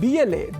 BLA,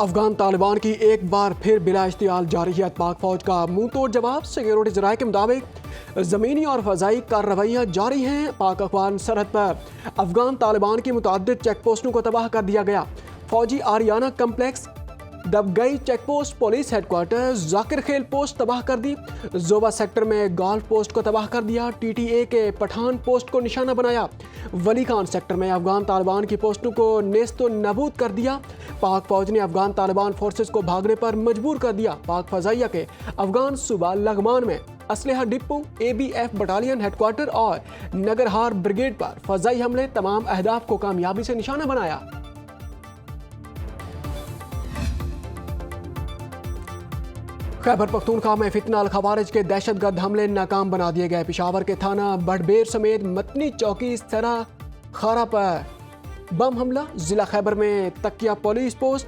Afghan Taliban کی ایک بار پھر بلا اشتعال جارحیت، پاک فوج کا منہ توڑ جواب۔ سیکیورٹی ذرائع کے مطابق زمینی اور فضائی کارروائیاں جاری ہیں۔ پاک افغان سرحد پر افغان طالبان کی متعدد چیک پوسٹوں کو تباہ کر دیا گیا۔ فوجی Ariana complex, Dabgai check post, police head quarter, Zakir Khel post تباہ کر دی۔ زوبا سیکٹر میں گالف پوسٹ کو تباہ کر دیا۔ ٹی ٹی اے کے پٹھان پوسٹ کو نشانہ بنایا۔ ولی خان سیکٹر میں افغان طالبان کی پوسٹوں کو نیست و نابود کر دیا۔ پاک فوج نے افغان طالبان فورسز کو بھاگنے پر مجبور کر دیا۔ پاک فضائیہ کے افغان صوبہ لغمان میں اسلحہ depot, A B F battalion headquarter اور نگرہار بریگیڈ پر فضائی حملے تمام اہداف کو کامیابی سے نشانہ بنایا۔ خیبر پختونخوا میں فتنہ الخوارج کے دہشت گرد حملے ناکام بنا دیے گئے۔ پشاور کے تھانہ بڑھبیر سمیت متنی چوکی سرا خارا پر بم حملہ۔ ضلع خیبر میں تکیہ پولیس پوسٹ،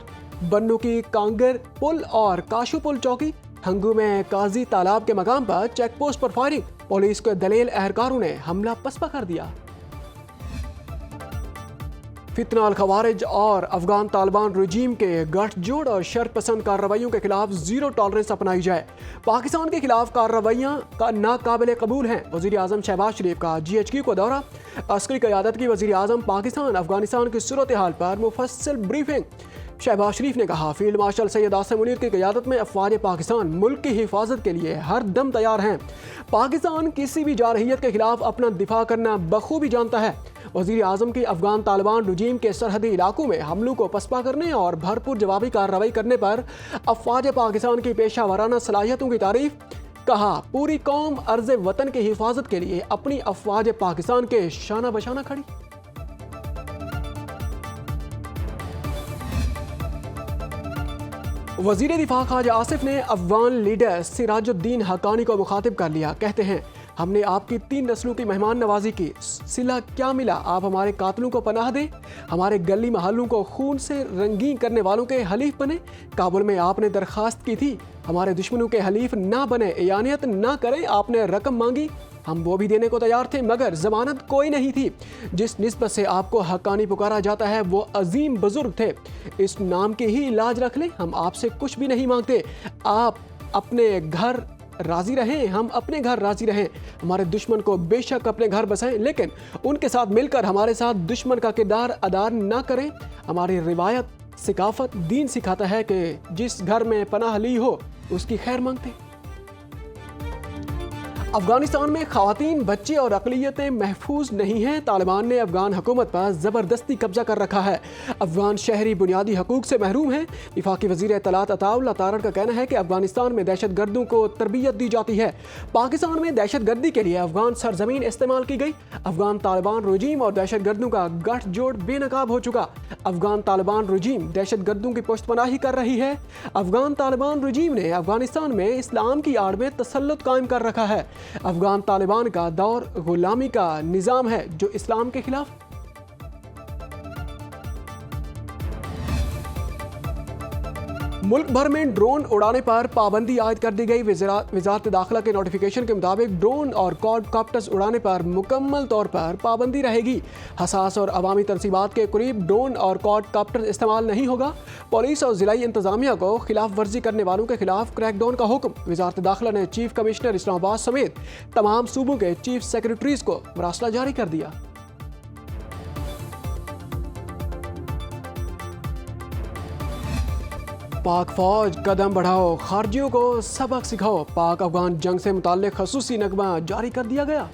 بنو کی کانگر پل اور کاشو پل چوکی، ہنگو میں قاضی تالاب کے مقام پر چیک پوسٹ پر فائرنگ، پولیس کے دلیل اہلکاروں نے حملہ پسپا کر دیا۔ فتنہ الخوارج اور افغان طالبان رجیم کے گٹھ جوڑ اور شر پسند کارروائیوں کے خلاف زیرو ٹالرنس اپنائی جائے۔ پاکستان کے خلاف کارروائیاں ناقابل قبول ہیں۔ وزیر اعظم شہباز شریف کا GHQ کو دورہ۔ عسکری قیادت کی وزیر اعظم پاکستان افغانستان کی صورتحال پر مفصل بریفنگ۔ شہباز شریف نے کہا، فیلڈ مارشل سید آصف منیر کی قیادت میں افواج پاکستان ملک کی حفاظت کے لیے ہر دم تیار ہیں۔ پاکستان کسی بھی جارحیت کے خلاف اپنا دفاع کرنا بخوبی جانتا ہے۔ وزیر اعظم کی افغان طالبان رجیم کے سرحدی علاقوں میں حملوں کو پسپا کرنے اور بھرپور جوابی کارروائی کرنے پر افواج پاکستان کی پیشہ ورانہ صلاحیتوں کی تعریف۔ کہا، پوری قوم عرض وطن کی حفاظت کے لیے اپنی افواج پاکستان کے شانہ بشانہ کھڑی۔ وزیر دفاع خواجہ آصف نے افغان لیڈر سراج الدین حقانی کو مخاطب کر لیا۔ کہتے ہیں، ہم نے آپ کی 3 نسلوں کی مہمان نوازی کی، صلہ کیا ملا؟ آپ ہمارے قاتلوں کو پناہ دیں، ہمارے گلی محلوں کو خون سے رنگین کرنے والوں کے حلیف بنے۔ کابل میں آپ نے درخواست کی تھی، ہمارے دشمنوں کے حلیف نہ بنے، اعانت نہ کریں۔ آپ نے رقم مانگی، ہم وہ بھی دینے کو تیار تھے، مگر ضمانت کوئی نہیں تھی۔ جس نسبت سے آپ کو حقانی پکارا جاتا ہے وہ عظیم بزرگ تھے۔ اس نام کی ہی لاج رکھ لیں، ہم آپ سے کچھ بھی نہیں مانگتے۔ آپ اپنے گھر راضی رہیں، ہم اپنے گھر راضی رہیں۔ ہمارے دشمن کو بے شک اپنے گھر بسائیں، لیکن ان کے ساتھ مل کر ہمارے ساتھ دشمن کا کردار ادا نہ کریں۔ ہماری روایت، ثقافت، دین سکھاتا ہے کہ جس گھر میں پناہ لی ہو اس کی خیر مانگتے۔ افغانستان میں خواتین، بچے اور اقلیتیں محفوظ نہیں ہیں۔ طالبان نے افغان حکومت پر زبردستی قبضہ کر رکھا ہے۔ افغان شہری بنیادی حقوق سے محروم ہیں۔ وفاقی وزیر اطلاعات عطاء اللہ تارڑ کا کہنا ہے کہ افغانستان میں دہشت گردوں کو تربیت دی جاتی ہے۔ پاکستان میں دہشت گردی کے لیے افغان سرزمین استعمال کی گئی۔ افغان طالبان رجیم اور دہشت گردوں کا گٹھ جوڑ بے نقاب ہو چکا۔ افغان طالبان رجیم دہشت گردوں کی پشت پناہی کر رہی ہے۔ افغان طالبان رجیم نے افغانستان میں اسلام کی آڑ میں تسلط قائم کر رکھا ہے۔ افغان طالبان کا دور غلامی کا نظام ہے جو اسلام کے خلاف۔ ملک بھر میں ڈرون اڑانے پر پابندی عائد کر دی گئی۔ وزارت داخلہ کے نوٹیفیکیشن کے مطابق ڈرون اور کوڈ کاپٹرز اڑانے پر مکمل طور پر پابندی رہے گی۔ حساس اور عوامی تنصیبات کے قریب ڈرون اور کوڈ کاپٹرز استعمال نہیں ہوگا۔ پولیس اور ضلعی انتظامیہ کو خلاف ورزی کرنے والوں کے خلاف کریک ڈاؤن کا حکم۔ وزارت داخلہ نے چیف کمشنر اسلام آباد سمیت تمام صوبوں کے چیف سیکرٹریز کو مراسلہ جاری کر دیا۔ پاک فوج قدم بڑھاؤ، خارجیوں کو سبق سکھاؤ۔ پاک افغان جنگ سے متعلق خصوصی نغمہ جاری کر دیا گیا۔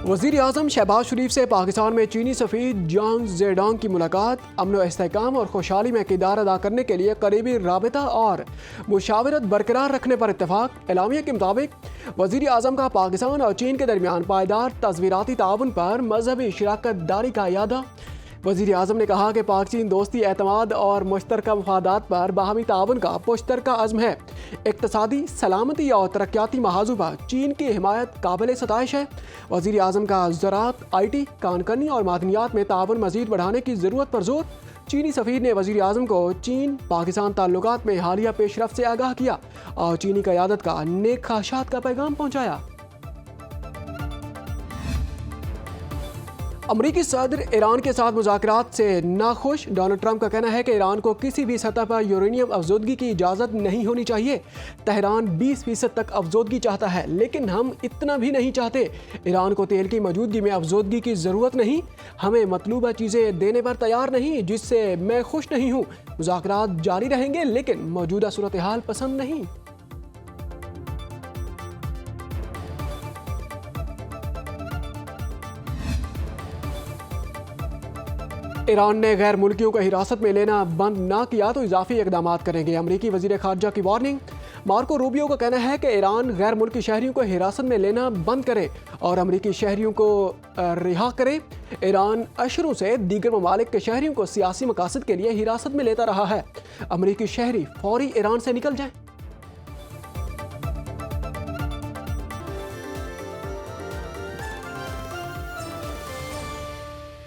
وزیر اعظم شہباز شریف سے پاکستان میں چینی سفیر جانگ زیڈانگ کی ملاقات۔ امن و استحکام اور خوشحالی میں کردار ادا کرنے کے لیے قریبی رابطہ اور مشاورت برقرار رکھنے پر اتفاق۔ اعلامیہ کے مطابق وزیر اعظم کا پاکستان اور چین کے درمیان پائیدار تصویراتی تعاون پر مذہبی شراکت داری کا اعادہ۔ وزیر اعظم نے کہا کہ پاک چین دوستی، اعتماد اور مشترکہ مفادات پر باہمی تعاون کا مشترکہ عزم ہے۔ اقتصادی، سلامتی اور ترقیاتی محاذوں پر چین کی حمایت قابل ستائش ہے۔ وزیر اعظم کا زراعت، IT، کان کنی اور معدنیات میں تعاون مزید بڑھانے کی ضرورت پر زور۔ چینی سفیر نے وزیر اعظم کو چین پاکستان تعلقات میں حالیہ پیش رفت سے آگاہ کیا اور چینی قیادت کا نیک خواہشات کا پیغام پہنچایا۔ امریکی صدر ایران کے ساتھ مذاکرات سے ناخوش. ڈونلڈ ٹرمپ کا کہنا ہے کہ ایران کو کسی بھی سطح پر یورینیم افزودگی کی اجازت نہیں ہونی چاہیے. تہران 20% تک افزودگی چاہتا ہے لیکن ہم اتنا بھی نہیں چاہتے. ایران کو تیل کی موجودگی میں افزودگی کی ضرورت نہیں. ہمیں مطلوبہ چیزیں دینے پر تیار نہیں جس سے میں خوش نہیں ہوں. مذاکرات جاری رہیں گے لیکن موجودہ صورتحال پسند نہیں. ایران نے غیر ملکیوں کو حراست میں لینا بند نہ کیا تو اضافی اقدامات کریں گے. امریکی وزیر خارجہ کی وارننگ. مارکو روبیو کا کہنا ہے کہ ایران غیر ملکی شہریوں کو حراست میں لینا بند کرے اور امریکی شہریوں کو رہا کرے. ایران اشروں سے دیگر ممالک کے شہریوں کو سیاسی مقاصد کے لیے حراست میں لیتا رہا ہے. امریکی شہری فوری ایران سے نکل جائیں.